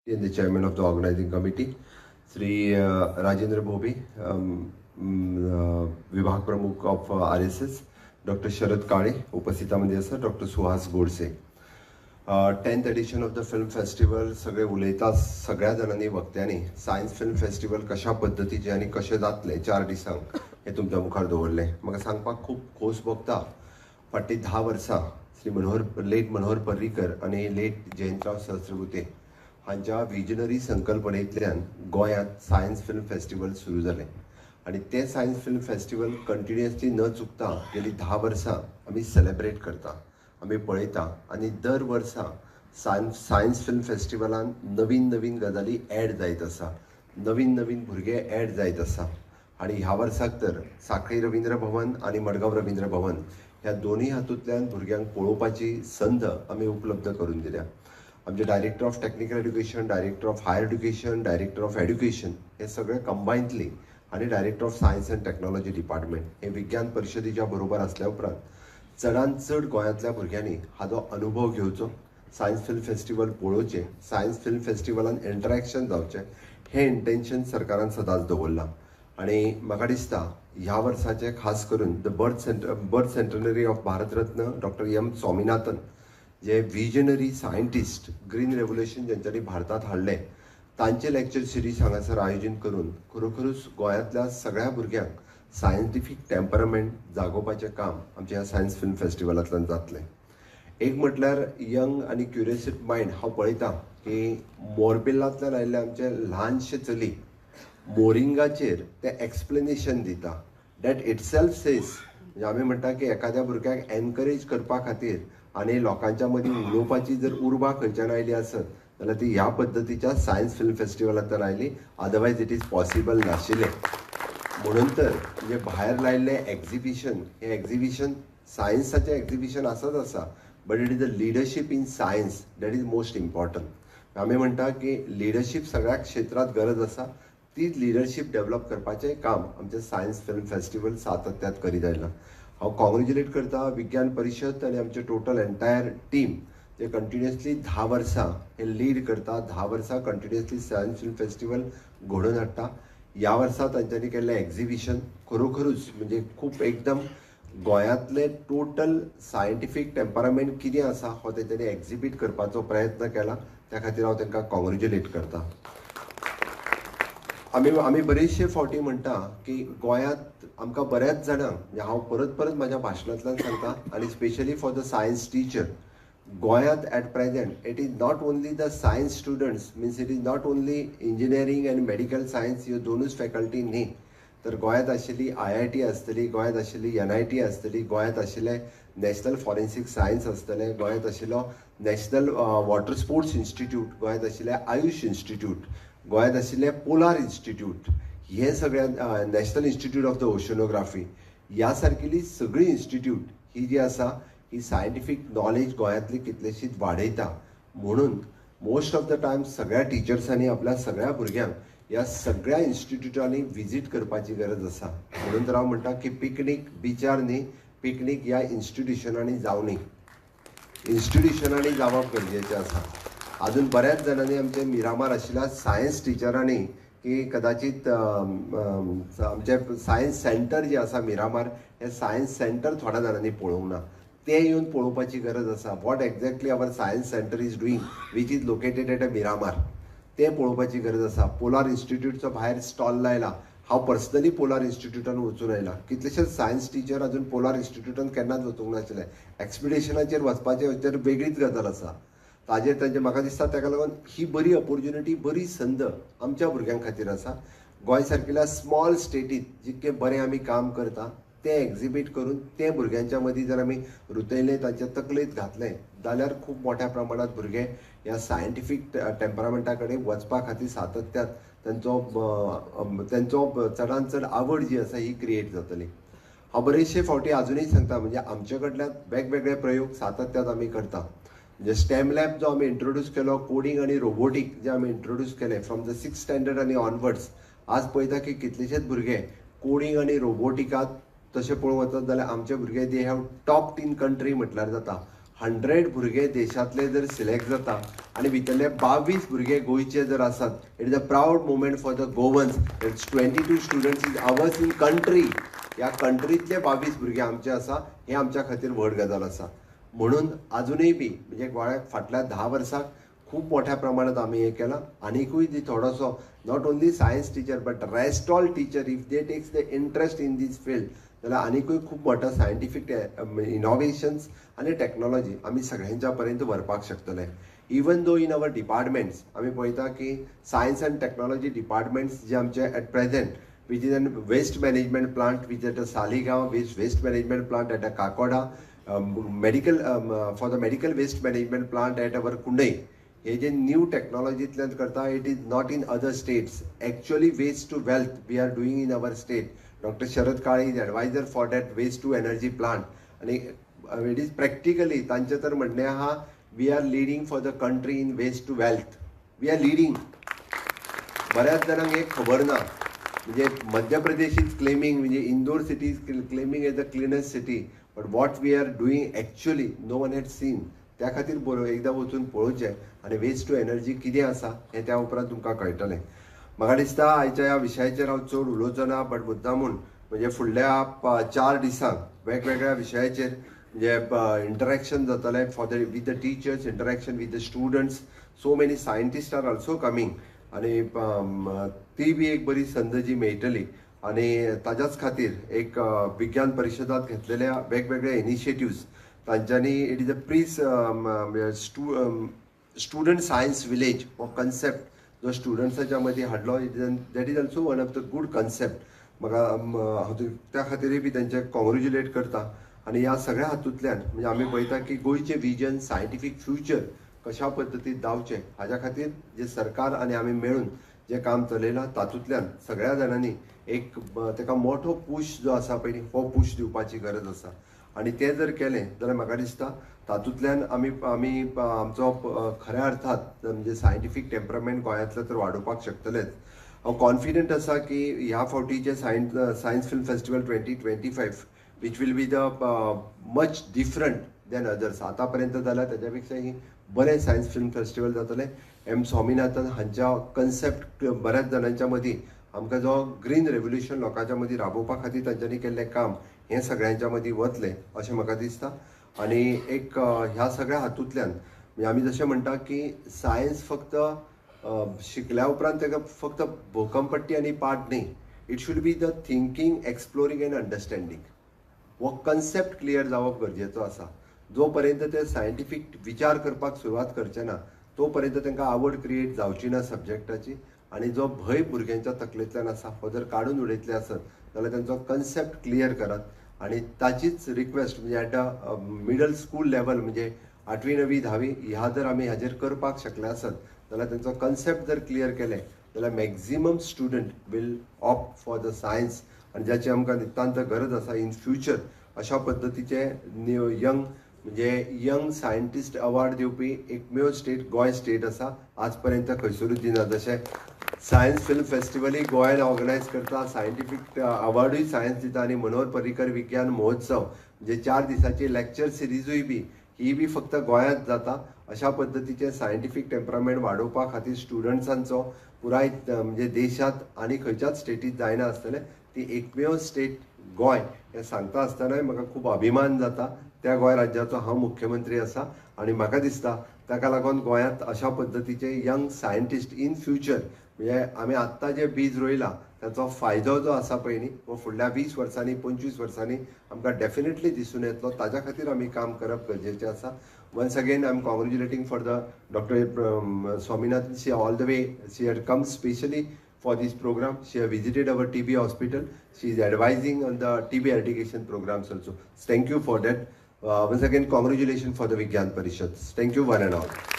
and the chairman of the organizing committee, Sri Rajendra Bhobi, विभाग प्रमुख of RSS, doctor Sharad Kale उपस्थितामध्ये आसा, doctor Suhas Godse. 10th edition of the film festival सगळे उलयता सगळ्या जाणांनी वक्त्यांनी सायन्स फिल्म फेस्टिवल कशा पद्दतीचे आनी कशें जातलें 4 दिसांक हें तुमच्या मुखार दवरलें. म्हाका सांगपाक खूब खोस भोगता. फाटली 10 वर्सां श्री लेट मनोहर पर्रीकर आनी लेट जयंतराव सहस्रबुद्धे हांच्या विजनरी संकल्पनेंतल्यान गोंयांत सायन्स फिल्म फेस्टिवल सुरू जालें आनी तें सायन्स फिल्म फेस्टिवल कंटिन्युअसली न चुकता गेली 10 वर्सां आमी सेलेब्रेट करता, आमी पळयता आनी दर वर्सा सायन्स फिल्म फेस्टिवलान नवीन नवीन गजाली ॲड जायत आसा, नवीन नवीन भुरगे ॲड जायत आसा. आनी ह्या वर्साक तर सांखळी रवींद्र भवन आनी मडगांव रवींद्र भवन ह्या दोनूय हातूंतल्यान भुरग्यांक पळोवपाची संद आमी उपलब्ध करून दिल्या. आमचे director of technical education, director of higher education, director of education हे सगळे कंबायनली आनी director of science and technology department हे विज्ञान परिशदेच्या बरोबर आसल्या उपरांत चडांत चड गोंयांतल्या भुरग्यांनी हाचो अनुभव घेवचो, सायन्स फिल्म फेस्टिवल पळोवचें, सायन्स फिल्म फेस्टिवलान इंटरॅक्शन जावचें हें इंटेन्शन सरकारान सदांच दवरलां. आनी म्हाका दिसता ह्या वर्साचे खास करून the birth centenary of Bharat Ratna doctor M Swaminathan जे विजनरी सायंटिस्ट ग्रीन रेव्होल्युशन ज्यांच्यानी भारतात हाडलें तांचे लेक्चर सिरीज हांगासर आयोजन करून खरोखरूच गोंयांतल्या सगळ्या भुरग्यांक सायंटिफीक टेम्परमेंट जागोवपाचें काम आमच्या ह्या सायन्स फिल्म फेस्टिवलांतल्यान जातलें. एक म्हटल्यार यंग आनी क्युरियस मायंड हांव पळयतां की मोरपिल्लांतल्यान आयिल्ले आमचे ल्हानशे चली मोरिंगाचेर ते एक्सप्लेनेशन दिता. डॅट इट सेल्फ सेज म्हणजे आमी म्हणटा की एखाद्या भुरग्याक एनकरेज करपा खातीर आनी लोकांच्या मदीं उलोवपाची जर उर्बा खंयच्यान आयली आसत जाल्यार ती ह्या पद्दतीच्या सायन्स फिल्म फेस्टिवलांतल्यान आयली, अदरवायज इट इज पॉसिबल नाशिल्लें. म्हणून तर म्हणजे भायर लायिल्लें एक्झिबिशन हें एक्झिबिशन सायन्साचें एक्झिबिशन आसत आसा, but it is the leadership in science that is most important. आमी म्हणटा की लिडरशीप सगळ्या क्षेत्रांत गरज आसा, तीच लिडरशीप डेव्हलप करपाचें काम आमचें सायन्स फिल्म फेस्टिवल सातत्यात करीत आयलां. हांव कॉंग्रॅच्युलेट करता विज्ञान परिशद आनी आमचे टोटल एंटायर टीम जे कंटिन्युअसली 10 वर्सां हे लीड करता, 10 वर्सां कंटिन्युअसली सायन्स फिल्म फेस्टिवल घडोवन हाडटा. ह्या वर्सा तांच्यांनी केल्लें एक्झिबिशन खरोखरूच म्हणजे खूब एकदम गोंयांतलें टोटल सायंटिफीक टेम्परामेंट कितें आसा हो तेंच्यांनी एक्झिबीट करपाचो प्रयत्न केला. त्या खातीर हांव तांकां कॉंग्रॅच्युलेट करता. आमी बरेचशे फावटी म्हणटा की गोंयांत आमकां बऱ्याच जाणांक म्हणजे हांव परत परत म्हाज्या भाशणांतल्यान सांगता आनी specially for the science teacher गोंयांत at present it is not only the science students means it is not only engineering आनी मेडिकल सायन्स ह्यो दोनूच फॅकल्टी न्ही, तर गोंयांत आशिल्ली IIT आसतली, गोंयांत आशिल्ली NIT आसतली, गोंयांत आशिल्लें नॅशनल फॉरेन्सीक सायन्स आसतलें, गोंयांत आशिल्लो नॅशनल वॉटर स्पोर्ट्स इन्स्टिट्यूट, गोंयांत आशिल्लें आयुश इन्स्टिट्यूट, गोंयांत आशिल्लें पोलार इन्स्टिट्यूट, हे सगळ्या national institute of the oceanography ह्या सारकिल्ली सगळी इन्स्टिट्यूट ही जी आसा ही सायंटिफीक नॉलेज गोंयांतली कितलेशीच वाडयता. म्हणून मोस्ट ऑफ द टायम सगळ्या टिचर्सांनी आपल्या सगळ्या भुरग्यांक ह्या सगळ्या इन्स्टिट्यूटांनी विजीट करपाची गरज आसा. म्हणून तर हांव म्हणटा की पिकनीक बिचार न्ही, पिकनीक ह्या इन्स्टिट्यूशनांनी जावनी, इन्स्टिट्यूशनांनी जावप गरजेचें आसा. अजून बऱ्याच जाणांनी आमचे मिरामार आशिल्ल्या सायन्स टिचरांनी की कदाचित आमचे सायन्स सेंटर जे आसा मिरामार हे सायन्स सेंटर थोड्या जाणांनी पळोवंक ना, ते येवन पळोवपाची गरज आसा. What exactly our science centre is doing which is located at a Miramar ते पळोवपाची गरज आसा. पोलार इन्स्टिट्यूटचो भायर स्टॉल लायला, हांव पर्सनली पोलार इन्स्टिट्यूटान वचून आयला. कितलेशेच सायन्स टीचर अजून पोलार इन्स्टिट्यूटान केन्नाच वचूंक नाशिल्ले. एक्सपिडिशनाचेर वचपाचें हाचेर वेगळीच गजाल आसा. ताजेर तांचे म्हाका दिसता ताका लागून ही बरी ऑपॉर्च्युनिटी, बरी संद आमच्या भुरग्यां खातीर आसा. गोंय सारकिल्ल्या स्मॉल स्टेटींत जितकें बरें आमी काम करता तें एक्झिबीट करून तें भुरग्यांच्या मदीं जर आमी रुतयलें, तांचे तकलेंत घातलें जाल्यार खूब मोठ्या प्रमाणांत भुरगे ह्या सायंटिफीक टेम्परामेंटा कडेन वचपा खातीर सातत्यात त्यांचो चडांत चड आवड जी आसा ही क्रिएट जातली. हांव बरेचशे फावटी आजुनूय सांगता म्हणजे आमचे कडल्यान वेगवेगळे प्रयोग सातत्यात आमी करता. म्हणजे स्टेम लॅब जो आमी इंट्रोड्यूस केलो, कोडिंग आनी रोबोटीक जे आमी इंट्रोड्यूस केले फ्रॉम द 6th स्टँडर्ड आनी ऑनवर्ड्स, आज पळयता की कितलेशेच भुरगे कोडिंग आनी रोबोटिकांत तशें पळोवंक वचत जाल्यार आमचे भुरगे दे हॅव टॉप 10 कंट्री म्हटल्यार जाता. 100 भुरगे देशातले जर सिलेक्ट जाता आणि भितरले 22 भुरगे गोंयचे जर आसात it is a proud moment for the Goans. It's 22 students is hours in country. ह्या कंट्रीतले 22 भुरगे आमचे आसा हे आमच्या खातीर व्हड गजाल आसा. म्हणून अजूनय बी म्हणजे गोंयाक फाटल्या 10 वर्सांक खूप मोठ्या प्रमाणात आम्ही हे केला. आनीकूय ती थोडोसो not only science teacher but rest all teacher if they takes the interest in this field जाल्यार आनीकूय खूप मोठा सायंटिफीक इनोव्हेशन्स आणि टेक्नॉलॉजी आम्ही सगळ्यांच्या पर्यंत व्हरपाक शकतले. Even though in our departments आम्ही पळयता की सायन्स अँड टेक्नॉलॉजी डिपार्टमेंट्स जे आमचे at present which is a waste management plant which is at a Saligaon waste management plant at a Kakoda medical for the medical waste management plant at our Kundai. हे जे new टेक्नॉलॉजीतल्यान करता it is not in other states. Actually waste to wealth we are doing in our state. Doctor Sharad Kale is adviser for that waste to energy plant. आणि it is practically तांचे तर म्हणणे आहा we are leading for the country in waste to wealth. We are leading. बऱ्याच जणांक हे खबर ना. म्हणजे मध्य प्रदेश इज क्लेमिंग म्हणजे Indore city is claiming as the cleanest city but what we are doing actually no one had seen. त्या खातीर एकदा वचून पळोवचें आनी वेस्ट टू एनर्जी कितें आसा हें त्या उपरांत तुमकां कळटलें. म्हाका दिसता आयच्या ह्या विशयाचेर हांव चड उलोवचो ना बट मुद्दामून म्हणजे फुडल्या 4 दिसांक वेगवेगळ्या विशयाचेर म्हणजे इंटरेक्शन जातलें for the with the teachers interaction with the students. So many scientist are also coming आणि ती बी एक बरी संद जी मेळटली. आणि ताच्याच खातीर एक विज्ञान परिशदांत घेतलेल्या वेगवेगळ्या इनिशिएटिव्स तांच्यांनी it is a student science village हो कन्सेप्ट जो स्टुडंट्साच्या मदीं हाडलो that is also one of the good concept. म्हाका हांव त्या खातीरय बी तांचे कॉंग्रॅच्युलेट करता. आणि ह्या सगळ्या हातूंतल्यान म्हणजे आमी पळयता की गोंयचें विजन सायंटिफीक फ्युचर कशा पद्दतीन दावचें हाच्या खातीर जे सरकार आनी आमी मेळून जे काम चलयलां तातूंतल्यान सगळ्या जाणांनी एक ताका मोठो पुश जो आसा पळय हो पुश दिवपाची गरज आसा. आणि ते जर केलें जाल्यार म्हाका दिसता तातूंतल्यान आमी आमचो खऱ्या अर्थात म्हणजे सायंटिफीक टेम्परामेंट गोंयांतले तर वाडोवपाक शकतलेच. हांव कॉन्फिडंट आसा की ह्या फावटीचे science film festival 2025 which will be the much different than others. आतां पर्यंत जाल्यार तेच्या पेक्षाही बरें सायन्स फिल्म फेस्टिवल जातलें. एम स्वामिनाथन हांच्या कन्सेप्ट बऱ्याच जाणांच्या मदीं आमकां जो ग्रीन रेव्होल्युशन लोकांच्या मदीं राबोवपा खातीर तांच्यांनी केल्लें काम हें सगळ्यांच्या मदीं वतलें अशें म्हाका दिसता. आनी एक ह्या सगळ्या हातूंतल्यान म्हणजे आमी जशें म्हणटा की सायन्स फक्त शिकल्या उपरांत ताका फक्त भोवकमपट्टी आनी पाठ न्ही. It should be the thinking exploring and understanding. हो कन्सेप्ट क्लियर जावप गरजेचो आसा. जो पर्यंत ते सायंटिफीक विचार करपाक सुरवात करचे ना तो पर्यंत तांकां आवड क्रिएट जावची ना सब्जेक्टाची. आणि जो भंय भुरग्यांच्या तकलेंतल्यान आसा हो जर काडून उडयतले आसत जाल्यार तांचो कन्सेप्ट क्लियर करात. आणि ताचीच रिक्वेस्ट म्हणजे at a middle school level म्हणजे 8वी 9वी 10वी ह्या जर आमी हाजेर करपाक शकले आसत जाल्यार तांचो कन्सेप्ट जर क्लियर केले जाल्यार maximum student will opt for the science. आणि ज्याची आमकां नितांत गरज आसा इन फ्युचर अशा पद्दतीचे यंग म्हणजे यंग सायंटिस्ट अवॉर्ड दिवपी एकमेव स्टेट गोंय स्टेट आसा. आज पर्यंत खंयसरूच दिना. जशें सायन्स फिल्म फेस्टिवलूय गोंयान ऑर्गनायज करता, सायंटिफीक अवॉर्डूय सायन्स दिता आणि मनोहर पर्रीकर विज्ञान महोत्सव म्हणजे 4 दिसाची लेक्चर सिरीजूय बी ही बी फक्त गोंयांत जाता. अशा पद्दतीचे सायंटिफीक टेम्परामेंट वाडोवपा खातीर स्टुडंट्सांचो पुराय म्हणजे देशांत आनी खंयच्याच स्टेटीत जायना आसतलें. ती एकमेव स्टेट गोंय हें सांगता आसतनाय म्हाका खूब अभिमान जाता. त्या गोंय राज्याचो हांव मुख्यमंत्री आसा. आणि म्हाका दिसता ताका लागून गोंयांत अशा पद्दतीचे यंग सायंटिस्ट इन फ्युचर म्हणजे आमी आत्तां जे बीज रोयलां ताचो फायदो जो आसा पळय न्ही वो फुडल्या 20 वर्सांनी 25 वर्सांनी आमकां डेफिनेटली दिसून येतलो. ताच्या खातीर आमी काम करप गरजेचें आसा. Once again I am congratulating for the doctor Swaminathan. She all the way she had come specially for this program. She have visited our TB hospital. She is advising on the TB eradication programs also. Thank you for that. Once again, congratulations for the Vigyan Parishad. Thank you one and all.